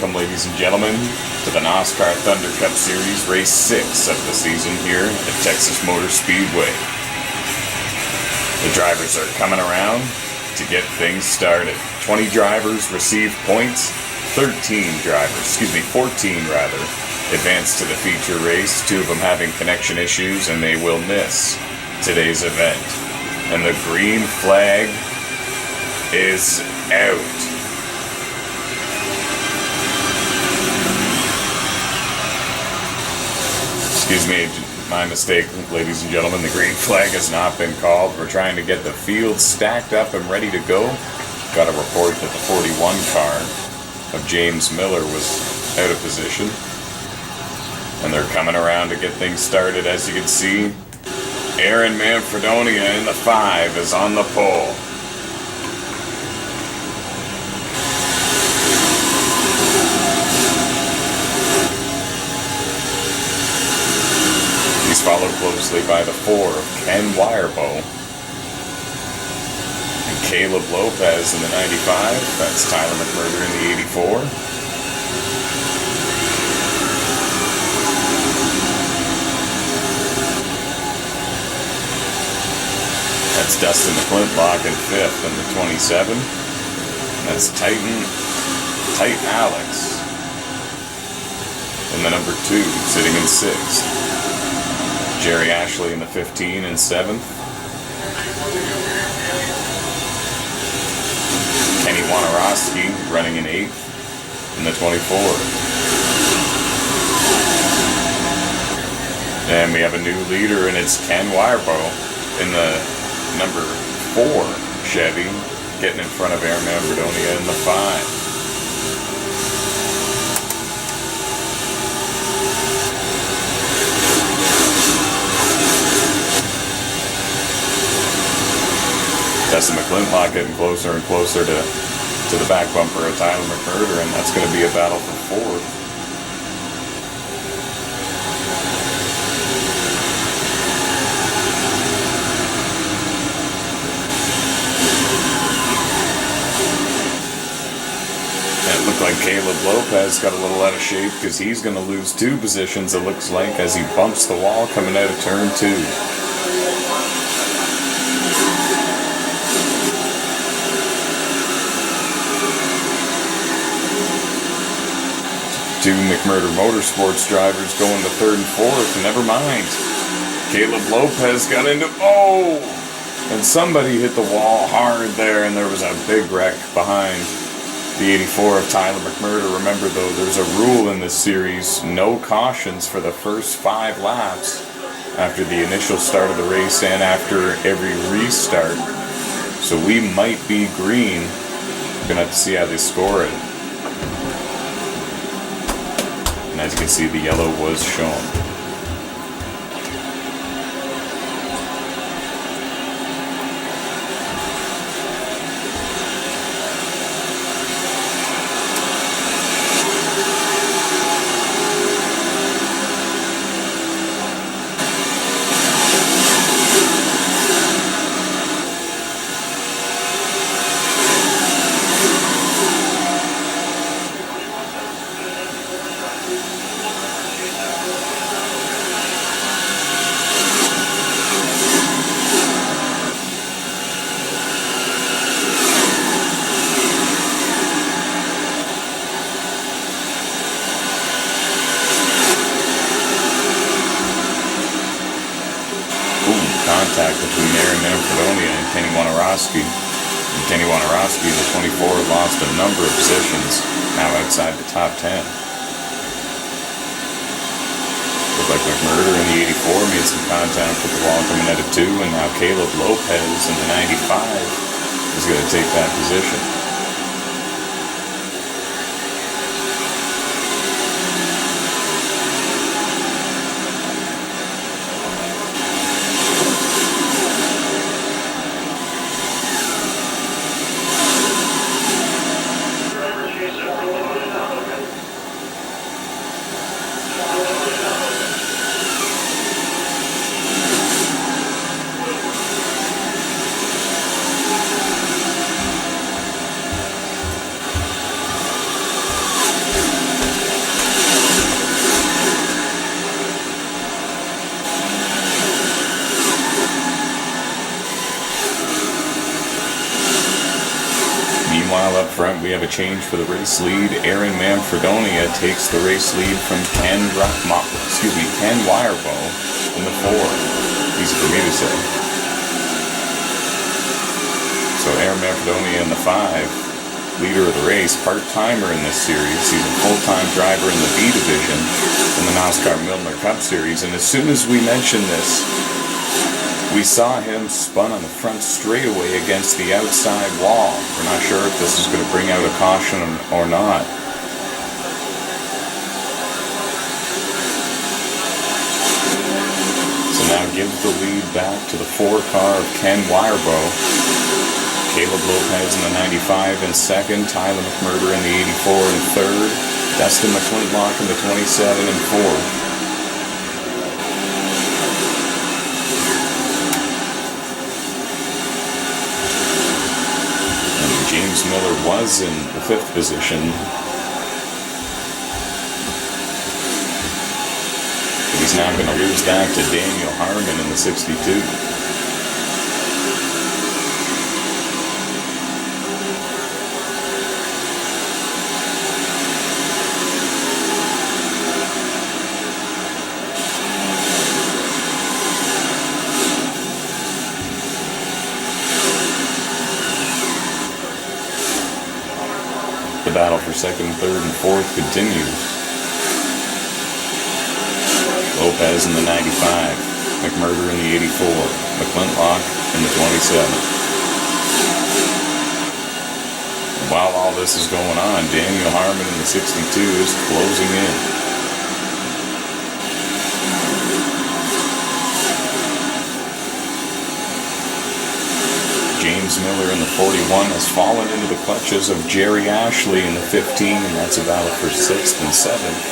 Welcome, ladies and gentlemen, to the NOSSCAR Thunder Cup Series, Race 6 of the season here at Texas Motor Speedway. The drivers are coming around to get things started. 20 drivers receive points, 14 rather, advance to the feature race, 2 of them having connection issues, and they will miss today's event. And the green flag is out. Excuse me, my mistake, ladies and gentlemen. The green flag has not been called. We're trying to get the field stacked up and ready to go. Got a report that the 41 car of James Miller was out of position. And they're coming around to get things started. As you can see, Aaron Manfredonia in the 5 is on the pole. He's followed closely by the 4 of Ken Wirebow and Caleb Lopez in the 95. That's Tyler McMurder in the 84. That's Dustin McClintock in 5th in the 27. That's Titan Alex in the number 2, sitting in 6th. Jerry Ashley in the 15 and 7th. Kenny Wojnarowski running in 8th in the 24. And we have a new leader, and it's Ken Wirebow in the number 4 Chevy, getting in front of Aaron Manfredonia in the 5. Dustin McClintock getting closer and closer to the back bumper of Tyler McMurder, and that's going to be a battle for 4th. It looked like Caleb Lopez got a little out of shape because he's going to lose 2 positions, it looks like, as he bumps the wall coming out of turn 2. Two McMurder Motorsports drivers going to 3rd and 4th. Never mind. Caleb Lopez got into... And somebody hit the wall hard there, and there was a big wreck behind the 84 of Tyler McMurder. Remember, though, there's a rule in this series. No cautions for the first 5 laps after the initial start of the race and after every restart. So we might be green. We're going to have to see how they score it. And as you can see, the yellow was shown. Contact between Aaron Manfredonia and Kenny Wojnarowski. And Kenny Wojnarowski, the 24, lost a number of positions, now outside the top 10. Looked like McMurder in the 84 made some contact with the wall coming out of 2, and now Caleb Lopez in the 95 is going to take that position. Meanwhile, up front, we have a change for the race lead. Aaron Manfredonia takes the race lead from Ken Wirebow in the 4. Easy for me to say. So Aaron Manfredonia in the 5, leader of the race, part-timer in this series. He's a full-time driver in the B division in the NOSSCAR Thunder Cup Series. And as soon as we mentioned this, we saw him spun on the front straightaway against the outside wall. We're not sure if this is going to bring out a caution or not. So now give the lead back to the 4 car of Ken Wirebow. Caleb Lopez in the 95 in second. Tyler McMurder in the 84 in third. Dustin McClintock in the 27 in fourth. James Miller was in the 5th position. But he's now going to lose that to Daniel Harmon in the 62. The battle for second, third, and fourth continues. Lopez in the 95, McMurder in the 84, McClintock in the 27. And while all this is going on, Daniel Harmon in the 62 is closing in. James Miller in the 41 has fallen into the clutches of Jerry Ashley in the 15, and that's a battle for 6th and 7th.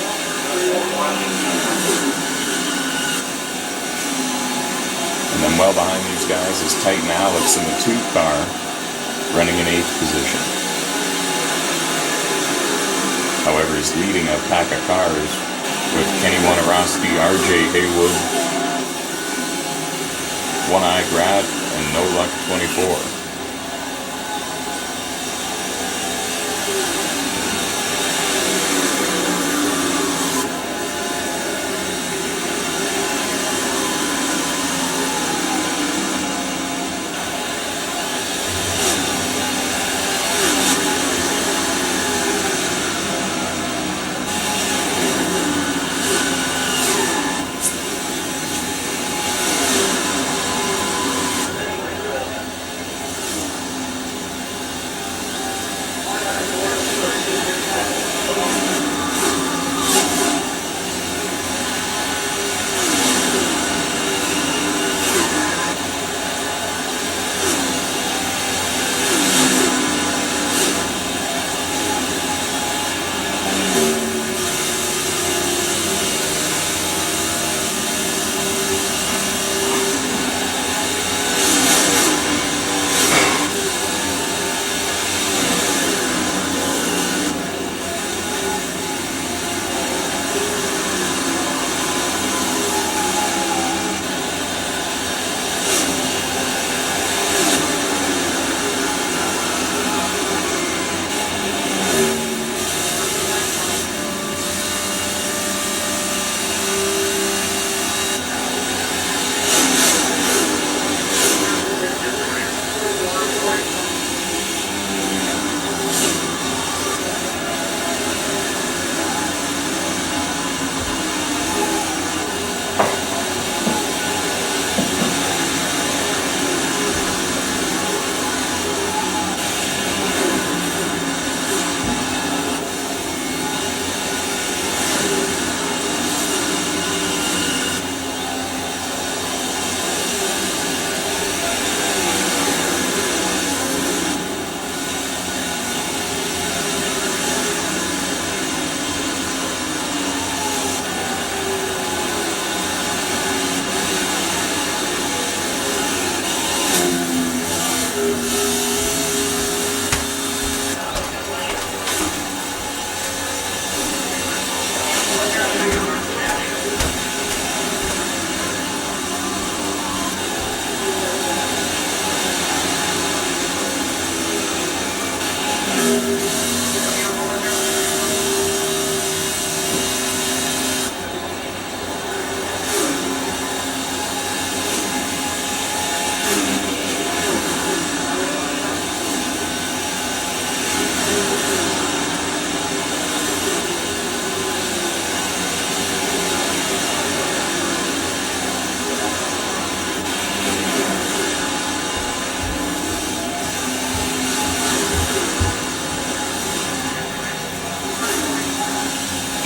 And then well behind these guys is Titan Alex in the 2 car, running in 8th position. However, he's leading a pack of cars with Kenny Wojnarowski, RJ Haywood, One-Eyed Rat, and No Luck 24.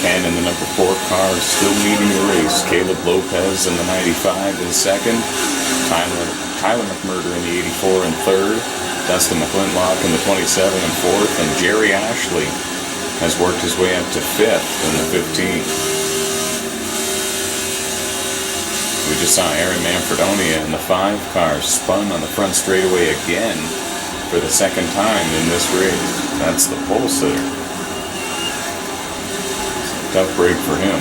Ken in the number 4 car still leading the race. Caleb Lopez in the 95 in second. Tyler McMurder in the 84 in third. Dustin McClintock in the 27 in fourth. And Jerry Ashley has worked his way up to fifth in the 15. We just saw Aaron Manfredonia in the 5 car spun on the front straightaway again for the second time in this race. That's the pole sitter. Tough break for him.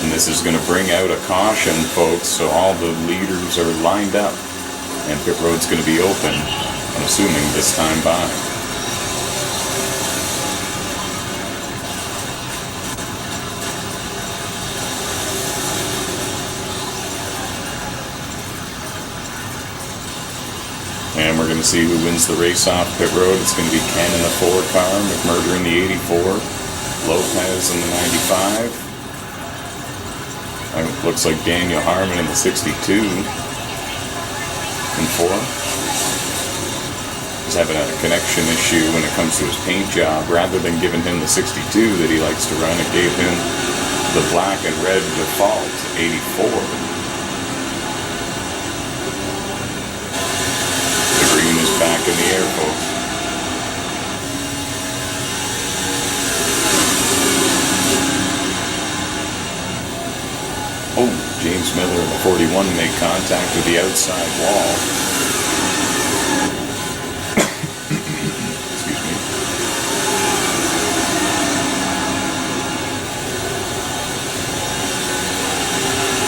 And this is going to bring out a caution, folks, so all the leaders are lined up. And pit road's going to be open, I'm assuming, this time by. And we're going to see who wins the race off pit road. It's going to be Ken in the 4 car, McMurder in the 84, Lopez in the 95. It looks like Daniel Harmon in the 62 and 4. He's having a connection issue when it comes to his paint job. Rather than giving him the 62 that he likes to run, it gave him the black and red default 84. Back in the air, folks. Oh, James Miller in the 41 made contact with the outside wall. Excuse me.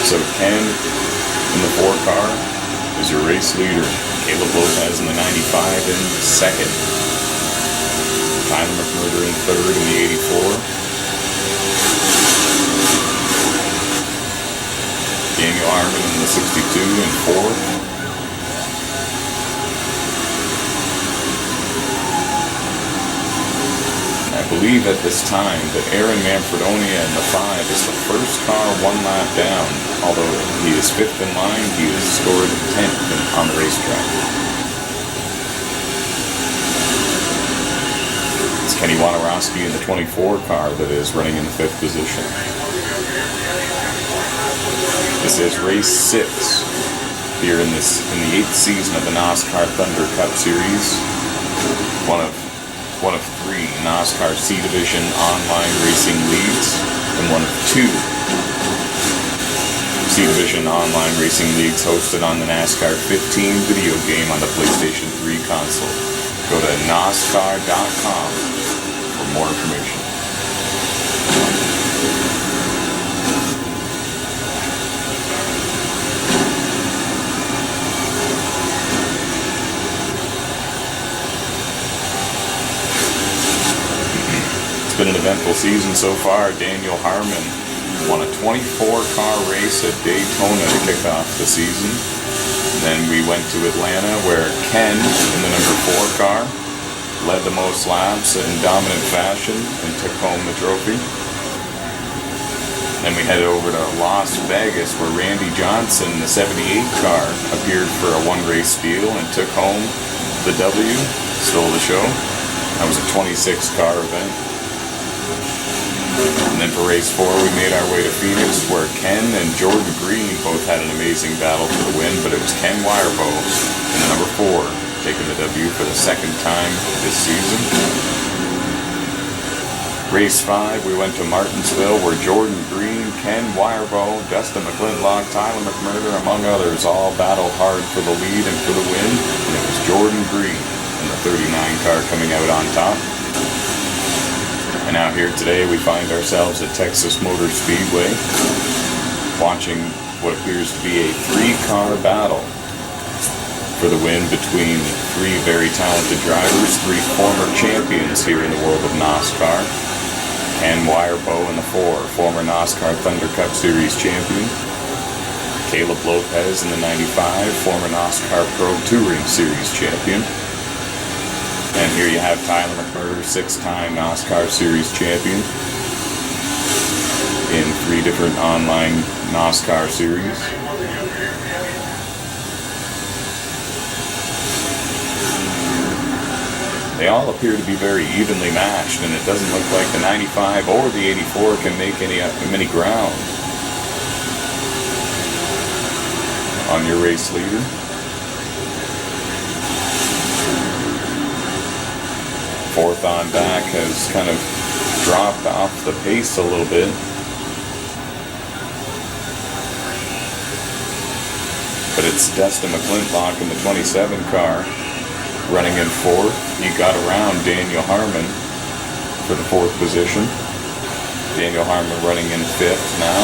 So Ken in the 4 car is your race leader. Caleb Lopez in the 95 in second. Tyler McMurder in third in the 84. Daniel Harmon in the 62 in fourth. I believe at this time that Aaron Manfredonia in the 5 is the first car 1 lap down. Although he is 5th in line, he has scored 10th on the racetrack. It's Kenny Wojnarowski in the 24 car that is running in the 5th position. This is race 6 here in the 8th season of the NOSSCAR Thunder Cup Series. One of 3 NOSSCAR C Division online racing leagues, and one of 2 C Division online racing leagues hosted on the NASCAR 15 video game on the PlayStation 3 console. Go to NOSSCAR.com for more information. It's been an eventful season so far. Daniel Harmon won a 24-car race at Daytona to kick off the season. Then we went to Atlanta, where Ken, in the number 4 car, led the most laps in dominant fashion and took home the trophy. Then we headed over to Las Vegas, where Randy Johnson, the 78 car, appeared for a 1-race deal and took home the W, stole the show. That was a 26-car event. And then for race 4, we made our way to Phoenix, where Ken and Jordan Green both had an amazing battle for the win, but it was Ken Wirebow in the number 4 taking the W for the 2nd time this season. Race 5, we went to Martinsville, where Jordan Green, Ken Wirebow, Dustin McClintock, Tyler McMurder, among others, all battled hard for the lead and for the win, and it was Jordan Green in the 39 car coming out on top. And out here today, we find ourselves at Texas Motor Speedway, watching what appears to be a 3-car battle for the win between 3 very talented drivers, 3 former champions here in the world of NOSSCAR. Ken Wirebow in the 4, former NOSSCAR Thunder Cup Series champion. Caleb Lopez in the 95, former NOSSCAR Pro Touring Series champion. And here you have Tyler McMurder, 6-time NOSSCAR Series champion in 3 different online NOSSCAR series. They all appear to be very evenly matched, and it doesn't look like the 95 or the 84 can make any ground on your race leader. Fourth on back has kind of dropped off the pace a little bit. But it's Dustin McClintock in the 27 car running in fourth. He got around Daniel Harmon for the fourth position. Daniel Harmon running in fifth now.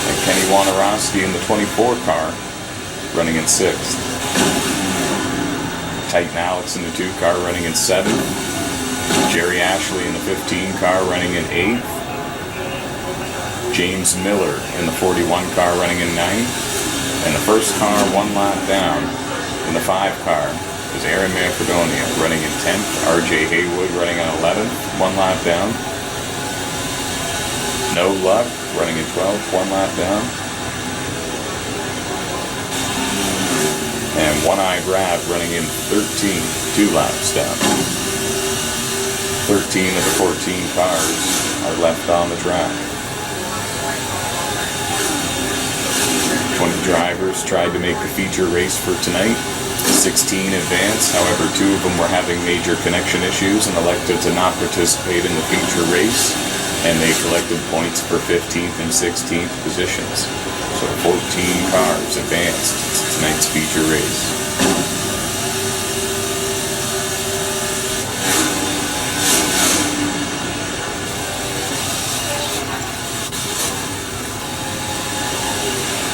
And Kenny Wojnarowski in the 24 car running in sixth. Titan Alex in the 2 car running in seventh. Jerry Ashley in the 15 car running in eighth. James Miller in the 41 car running in ninth. And the first car 1 lap down in the 5 car is Aaron Manfredonia running in 10th. RJ Haywood running on 11th, 1 lap down. No Luck running in 12th, 1 lap down. And One-Eyed Rat running in 13th, 2 laps down. 13 of the 14 cars are left on the track. 20 drivers tried to make the feature race for tonight. 16 advanced, however 2 of them were having major connection issues and elected to not participate in the feature race, and they collected points for 15th and 16th positions. So 14 cars advanced to tonight's feature race.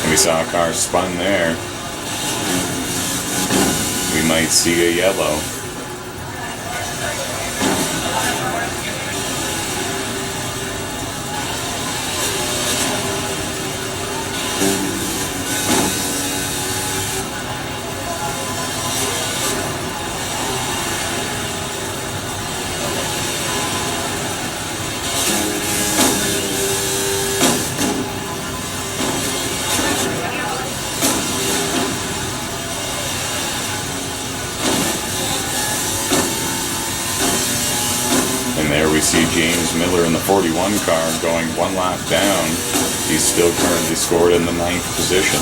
We saw a car spun there. We might see a yellow. There we see James Miller in the 41 car going 1 lap down. He's still currently scored in the 9th position.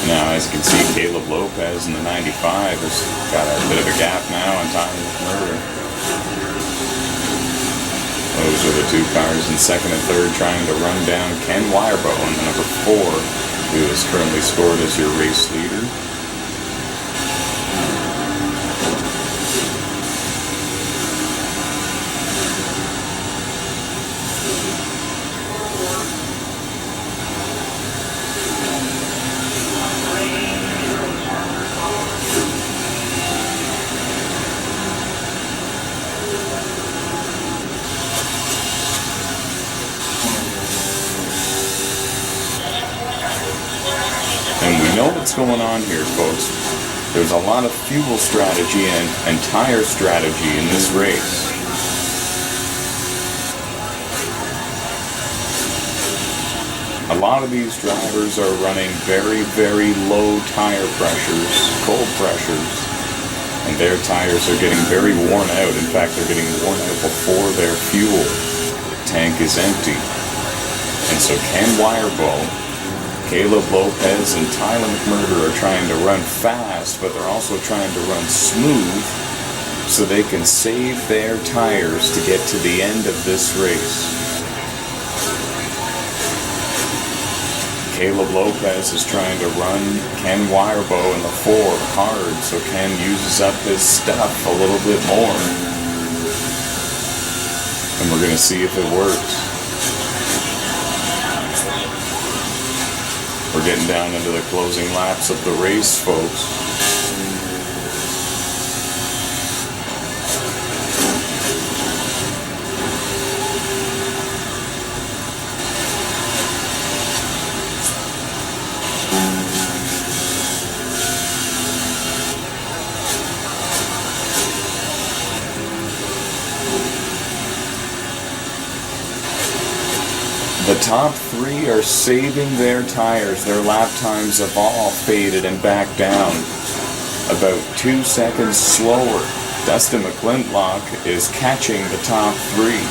Now, as you can see, Caleb Lopez in the 95 has got a bit of a gap now on Tyler McMurder. Those are the 2 cars in second and third trying to run down Ken Wirebow in the number 4, who is currently scored as your race leader. And we know what's going on here, folks. There's a lot of fuel strategy and tire strategy in this race. A lot of these drivers are running very, very low tire pressures, cold pressures, and their tires are getting very worn out. In fact, they're getting worn out before their fuel tank is empty. And so Ken Wirebow, Caleb Lopez, and Tyler McMurder are trying to run fast, but they're also trying to run smooth so they can save their tires to get to the end of this race. Caleb Lopez is trying to run Ken Wirebow in the 4 hard so Ken uses up his stuff a little bit more. And we're going to see if it works. We're getting down into the closing laps of the race, folks. The top three are saving their tires. Their lap times have all faded and backed down. About 2 seconds slower. Dustin McClintock is catching the top three.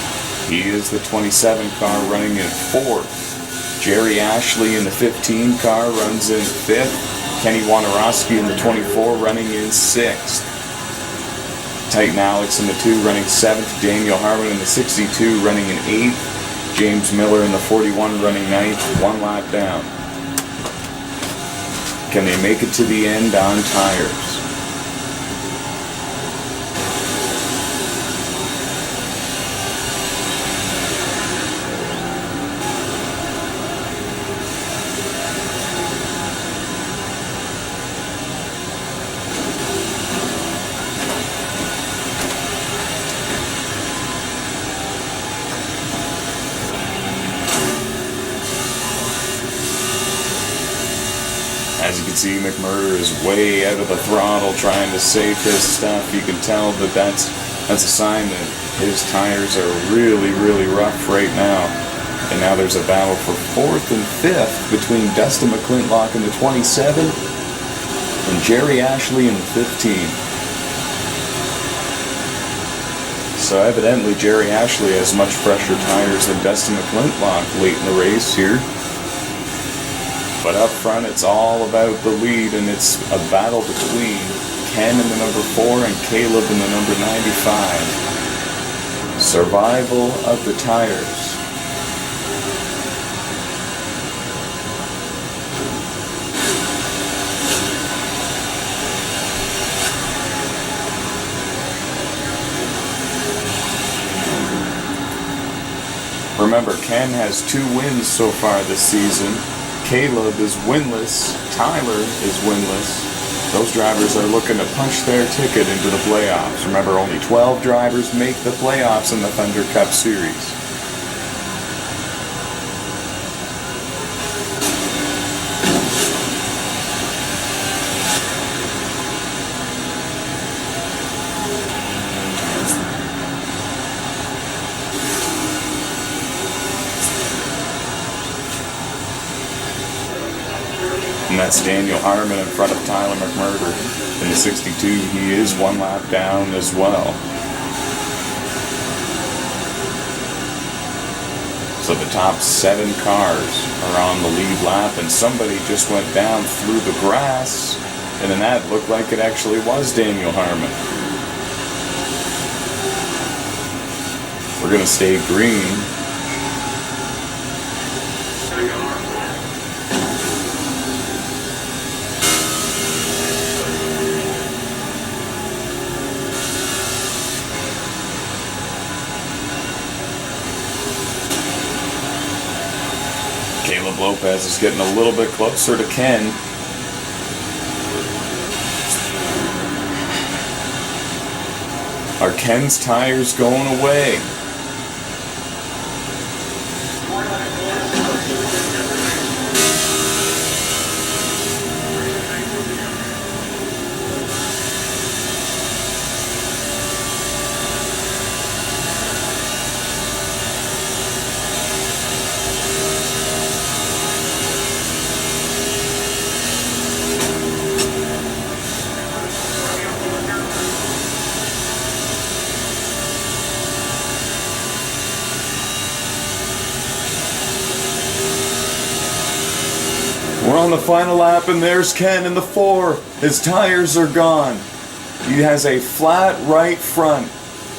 He is the 27 car running in fourth. Jerry Ashley in the 15 car runs in fifth. Kenny Wojnarowski in the 24 running in sixth. Titan Alex in the 2 running seventh. Daniel Harmon in the 62 running in eighth. James Miller in the 41 running ninth, 1 lap down. Can they make it to the end on tires? As you can see, McMurder is way out of the throttle trying to save his stuff. You can tell that that's a sign that his tires are really, really rough right now. And now there's a battle for fourth and fifth between Dustin McClintock in the 27 and Jerry Ashley in the 15. So evidently Jerry Ashley has much fresher tires than Dustin McClintock late in the race here. But up front, it's all about the lead, and it's a battle between Ken in the number 4 and Caleb in the number 95. Survival of the tires. Remember, Ken has 2 wins so far this season. Caleb is winless. Tyler is winless. Those drivers are looking to punch their ticket into the playoffs. Remember, only 12 drivers make the playoffs in the Thunder Cup Series. And that's Daniel Harmon in front of Tyler McMurder. In the 62, he is 1 lap down as well. So the top 7 cars are on the lead lap, and somebody just went down through the grass, and then that looked like it actually was Daniel Harmon. We're going to stay green. Caleb Lopez is getting a little bit closer to Ken. Are Ken's tires going away? We're on the final lap, and there's Ken in the 4. His tires are gone. He has a flat right front,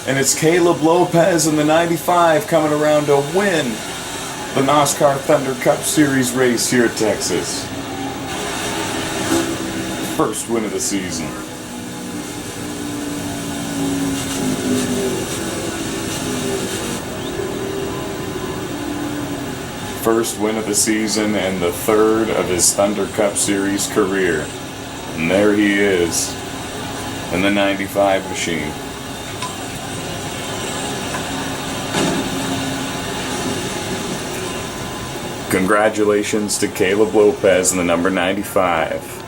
and it's Caleb Lopez in the 95 coming around to win the NOSSCAR Thunder Cup Series race here at Texas. First win of the season. first win of the season and the third of his Thunder Cup Series career. And there he is in the 95 machine. Congratulations to Caleb Lopez in the number 95.